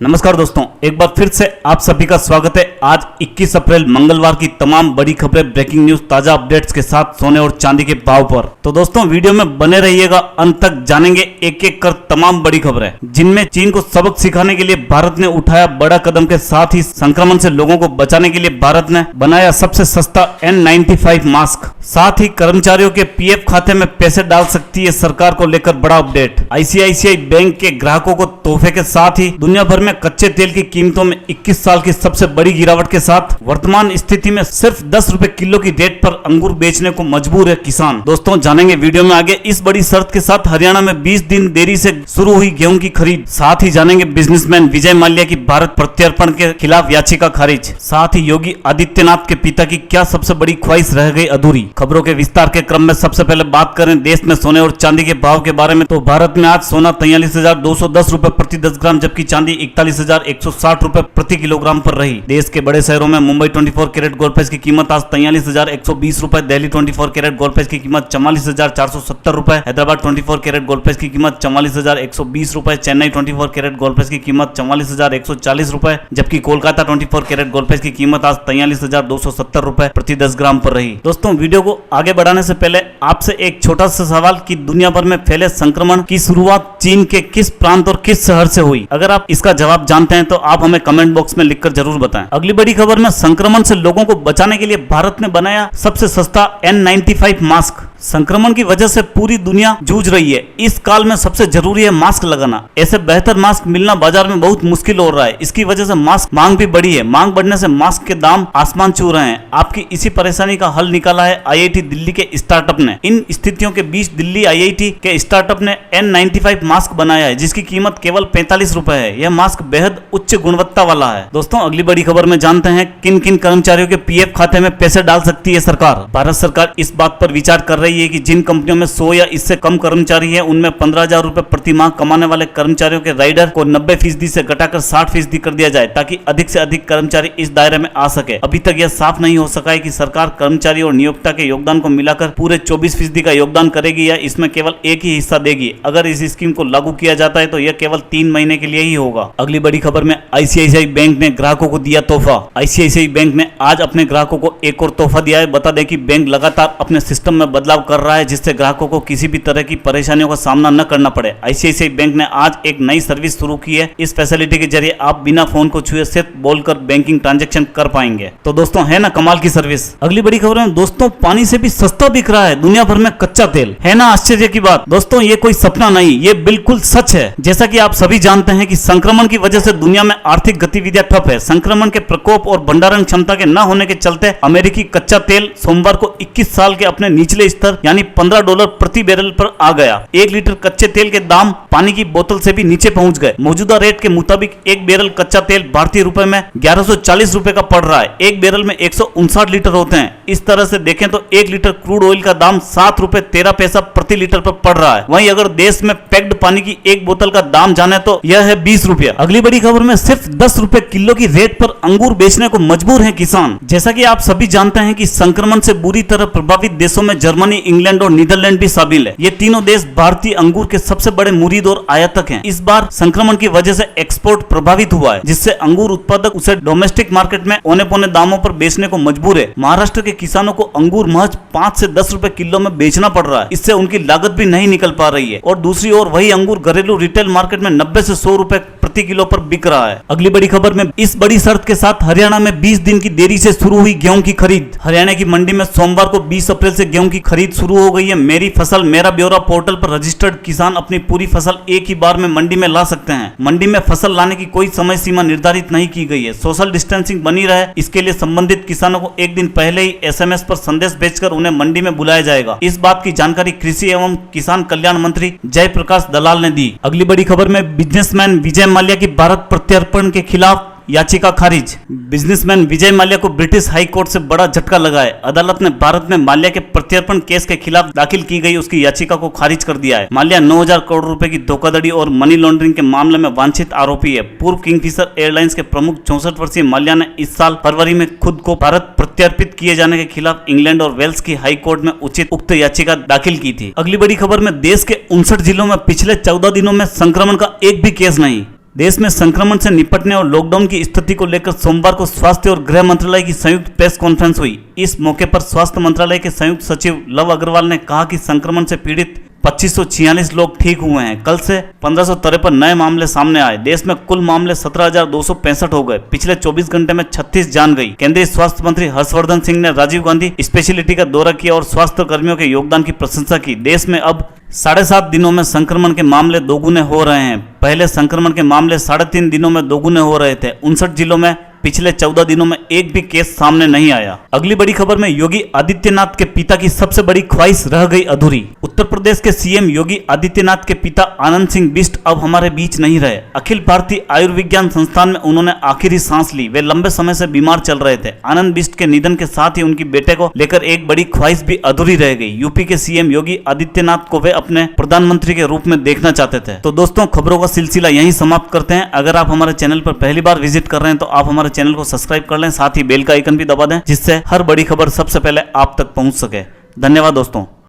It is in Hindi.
नमस्कार दोस्तों, एक बार फिर से आप सभी का स्वागत है। आज 21 अप्रैल मंगलवार की तमाम बड़ी खबरें, ब्रेकिंग न्यूज, ताजा अपडेट्स के साथ सोने और चांदी के भाव पर। तो दोस्तों वीडियो में बने रहिएगा, अंत तक जानेंगे एक एक कर तमाम बड़ी खबरें, जिनमें चीन को सबक सिखाने के लिए भारत ने उठाया बड़ा कदम के साथ ही संक्रमण से लोगों को बचाने के लिए भारत ने बनाया सबसे सस्ता N95 मास्क। साथ ही कर्मचारियों के PF खाते में पैसे डाल सकती है सरकार को लेकर बड़ा अपडेट। ICICI बैंक के ग्राहकों को तोहफे के साथ ही दुनिया भर में कच्चे तेल की कीमतों में 21 साल की सबसे बड़ी गिरावट के साथ वर्तमान स्थिति में सिर्फ 10 रुपए किलो की रेट पर अंगूर बेचने को मजबूर है किसान। दोस्तों जानेंगे वीडियो में आगे इस बड़ी शर्त के साथ हरियाणा में 20 दिन देरी से शुरू हुई गेहूं की खरीद। साथ ही जानेंगे बिजनेसमैन विजय माल्या की भारत प्रत्यर्पण के खिलाफ याचिका खारिज। साथ ही योगी आदित्यनाथ के पिता की क्या सबसे बड़ी ख्वाहिश रह गई अधूरी। खबरों के विस्तार के क्रम में सबसे पहले बात करें देश में सोने और चांदी के भाव के बारे में, तो भारत में आज सोना 43,210 रुपए प्रति 10 ग्राम, जबकि चांदी 41,160 रुपए प्रति किलोग्राम पर रही। देश के बड़े शहरों में मुंबई 24 कैरेट गोल्ड प्लेस की कीमत आज 43,120 रुपए, दिल्ली 24 कैरेट गोल्ड प्लेस की कीमत 44,470 रुपए, हैदराबाद 24 कैरेट गोल्ड प्लेस की कीमत 44,120 रुपए, चेन्नई 24 कैरेट गोल्ड प्लेस की कीमत 44,140 रुपए, जबकि कोलकाता 24 कैरेट गोल्ड प्लेस की कीमत आज 43,270 रुपए प्रति 10 ग्राम पर रही। दोस्तों वीडियो को आगे बढ़ाने से पहले आपसे एक छोटा सा सवाल कि दुनिया भर में फैले संक्रमण की शुरुआत चीन के किस प्रांत और किस शहर से हुई? अगर आप इसका जवाब जानते हैं तो आप हमें कमेंट बॉक्स में लिखकर जरूर बताएं। अगली बड़ी खबर में संक्रमण से लोगों को बचाने के लिए भारत ने बनाया सबसे सस्ता N95 मास्क। संक्रमण की वजह से पूरी दुनिया जूझ रही है। इस काल में सबसे जरूरी है मास्क लगाना। ऐसे बेहतर मास्क मिलना बाजार में बहुत मुश्किल हो रहा है। इसकी वजह से मास्क मांग भी बढ़ी है। मांग बढ़ने से मास्क के दाम आसमान छू रहे हैं। आपकी इसी परेशानी का हल निकाला है IIT दिल्ली के स्टार्टअप ने। इन स्थितियों के बीच दिल्ली IIT के स्टार्टअप ने N95 मास्क बनाया है, जिसकी कीमत केवल 45 रुपए है। यह मास्क बेहद उच्च गुणवत्ता वाला है। दोस्तों अगली बड़ी खबर में जानते हैं किन किन कर्मचारियों के PF खाते में पैसे डाल सकती है सरकार। भारत सरकार इस बात पर विचार कर रही है कि जिन कंपनियों में 100 या इससे कम कर्मचारी हैं, उनमें 15,000 रुपए प्रति माह कमाने वाले कर्मचारियों के राइडर को 90% से घटाकर 60% कर दिया जाए, ताकि अधिक से अधिक कर्मचारी इस दायरे में आ सके। अभी तक यह साफ नहीं हो सका है कि सरकार कर्मचारी और नियोक्ता के योगदान को मिलाकर पूरे 24% का योगदान करेगी या इसमें केवल एक ही हिस्सा देगी। अगर इस स्कीम को लागू किया जाता है तो यह केवल 3 महीने के लिए ही होगा। अगली बड़ी खबर में ICICI बैंक ने ग्राहकों को दिया तोहफा। ICICI बैंक ने आज अपने ग्राहकों को एक और तोहफा दिया है। बता दें कि बैंक लगातार अपने सिस्टम में बदलाव कर रहा है, जिससे ग्राहकों को किसी भी तरह की परेशानियों का सामना न करना पड़े। ICICI बैंक ने आज एक नई सर्विस शुरू की है। इस फैसिलिटी के जरिए आप बिना फोन को छुए सिर्फ बोलकर बैंकिंग ट्रांजैक्शन कर पाएंगे। तो दोस्तों है ना कमाल की सर्विस। अगली बड़ी खबर में दोस्तों पानी से भी सस्ता बिक रहा है दुनिया भर में कच्चा तेल। है ना आश्चर्य की बात। दोस्तों ये कोई सपना नहीं, ये बिल्कुल सच है। जैसा कि आप सभी जानते हैं कि संक्रमण की वजह से दुनिया में आर्थिक गतिविधियां ठप है। संक्रमण के प्रकोप और भंडारण क्षमता के न होने के चलते अमेरिकी कच्चा तेल सोमवार को 21 साल के अपने निचले स्तर यानी $15 प्रति बैरल पर आ गया। 1 लीटर कच्चे तेल के दाम पानी की बोतल से भी नीचे पहुंच गए। मौजूदा रेट के मुताबिक 1 बैरल कच्चा तेल भारतीय रुपए में 1140 रुपए का पड़ रहा है। 1 बैरल में 159 लीटर होते हैं। इस तरह से देखें तो 1 लीटर क्रूड ऑयल का दाम 7 रुपए 13 पैसा प्रति लीटर पर पड़ रहा है। वहीं अगर देश में पैक्ड पानी की एक बोतल का दाम जाने तो यह है 20 रुपया। अगली बड़ी खबर में सिर्फ 10 रुपए किलो की रेट पर अंगूर बेचने को मजबूर है किसान। जैसा कि आप सभी जानते हैं कि संक्रमण से बुरी तरह प्रभावित देशों में जर्मनी, इंग्लैंड और नीदरलैंड भी शामिल है। ये तीनों देश भारतीय अंगूर के सबसे बड़े मुरीद और आयातक हैं। इस बार संक्रमण की वजह से एक्सपोर्ट प्रभावित हुआ है, जिससे अंगूर उत्पादक उसे डोमेस्टिक मार्केट में औने पौने दामों पर बेचने को मजबूर है। महाराष्ट्र के किसानों को अंगूर महज 5 से 10 रुपए किलो में बेचना पड़ रहा है। इससे उनकी लागत भी नहीं निकल पा रही है। और दूसरी ओर वही अंगूर घरेलू रिटेल मार्केट में 90 से 100 रुपए प्रति किलो पर बिक रहा है। अगली बड़ी खबर में इस बड़ी शर्त के साथ हरियाणा में 20 दिन की देरी से शुरू हुई गेहूं की खरीद। हरियाणा की मंडी में सोमवार को 20 अप्रैल से गेहूं की खरीद शुरू हो गई है। मेरी फसल मेरा ब्यौरा पोर्टल पर रजिस्टर्ड किसान अपनी पूरी फसल एक ही बार में मंडी में ला सकते हैं। मंडी में फसल लाने की कोई समय सीमा निर्धारित नहीं की गई है। सोशल डिस्टेंसिंग बनी रहे, इसके लिए संबंधित किसानों को एक दिन पहले ही SMS पर संदेश भेजकर उन्हें मंडी में बुलाया जाएगा। इस बात की जानकारी कृषि एवं किसान कल्याण मंत्री जयप्रकाश दलाल ने दी। अगली बड़ी खबर में बिजनेसमैन विजय माल्या की भारत प्रत्यर्पण के खिलाफ याचिका खारिज। बिजनेसमैन विजय माल्या को ब्रिटिश हाई कोर्ट से बड़ा झटका लगा है। अदालत ने भारत में माल्या के प्रत्यर्पण केस के खिलाफ दाखिल की गई उसकी याचिका को खारिज कर दिया है। माल्या 9,000 करोड़ रुपए की धोखाधड़ी और मनी लॉन्ड्रिंग के मामले में वांछित आरोपी है। पूर्व किंगफिशर एयरलाइंस के प्रमुख 64 वर्षीय माल्या ने इस साल फरवरी में खुद को भारत प्रत्यर्पित किए जाने के खिलाफ इंग्लैंड और वेल्स की हाई कोर्ट में उक्त याचिका दाखिल की थी। अगली बड़ी खबर में देश के 59 जिलों में पिछले 14 दिनों में संक्रमण का एक भी केस नहीं। देश में संक्रमण से निपटने और लॉकडाउन की स्थिति को लेकर सोमवार को स्वास्थ्य और गृह मंत्रालय की संयुक्त प्रेस कॉन्फ्रेंस हुई। इस मौके पर स्वास्थ्य मंत्रालय के संयुक्त सचिव लव अग्रवाल ने कहा कि संक्रमण से पीड़ित 2546 लोग ठीक हुए हैं। कल से 1553 नए मामले सामने आए। देश में कुल मामले 17,265 हो गए। पिछले 24 घंटे में 36 जान गई। केंद्रीय स्वास्थ्य मंत्री हर्षवर्धन सिंह ने राजीव गांधी स्पेशलिटी का दौरा किया और स्वास्थ्य कर्मियों के योगदान की प्रशंसा की। देश में अब 7.5 दिनों में संक्रमण के मामले दोगुने हो रहे हैं। पहले संक्रमण के मामले 3.5 दिनों में दोगुने हो रहे थे। 59 जिलों में पिछले 14 दिनों में एक भी केस सामने नहीं आया। अगली बड़ी खबर में योगी आदित्यनाथ के पिता की सबसे बड़ी ख्वाहिश रह गई अधूरी। उत्तर प्रदेश के सीएम योगी आदित्यनाथ के पिता आनंद सिंह बिष्ट अब हमारे बीच नहीं रहे। अखिल भारतीय आयुर्विज्ञान संस्थान में उन्होंने आखिरी सांस ली। वे लंबे समय से बीमार चल रहे थे। आनंद बिष्ट के निधन के साथ ही उनकी बेटे को लेकर एक बड़ी ख्वाहिश भी अधूरी रह गई। यूपी के सीएम योगी आदित्यनाथ को वे अपने प्रधानमंत्री के रूप में देखना चाहते थे। तो दोस्तों, खबरों का सिलसिला यहीं समाप्त करते हैं। अगर आप हमारे चैनल पर पहली बार विजिट कर रहे हैं तो आप हमारे चैनल को सब्सक्राइब कर लें, साथ ही बेल का आइकन भी दबा दें, जिससे हर बड़ी खबर सबसे पहले आप तक पहुंच सके। धन्यवाद दोस्तों।